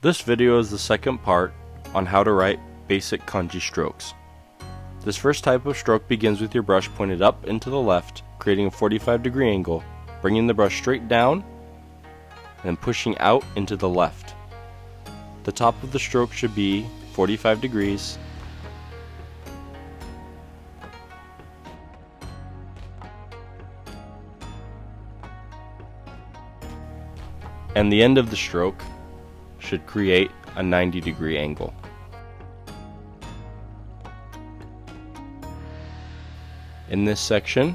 This video is the second part on how to write basic kanji strokes. This first type of stroke begins with your brush pointed up and to the left, creating a 45-degree angle, bringing the brush straight down and pushing out into the left. The top of the stroke should be 45 degrees. And the end of the stroke should create a 90-degree angle. In this section,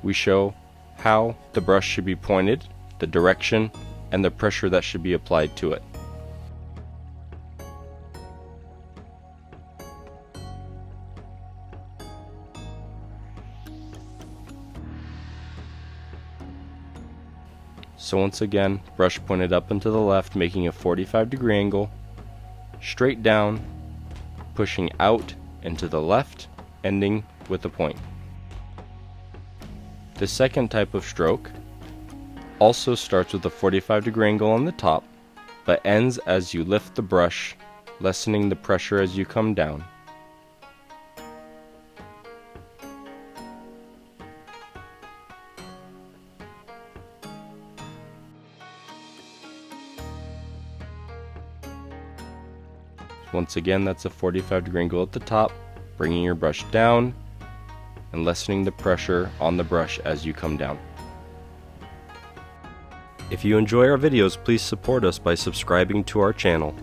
we show how the brush should be pointed, the direction, and the pressure that should be applied to it. So once again, brush pointed up and to the left, making a 45-degree angle, straight down, pushing out and to the left, ending with a point. The second type of stroke also starts with a 45-degree angle on the top, but ends as you lift the brush, lessening the pressure as you come down. Once again, that's a 45-degree angle at the top, bringing your brush down and lessening the pressure on the brush as you come down. If you enjoy our videos, please support us by subscribing to our channel.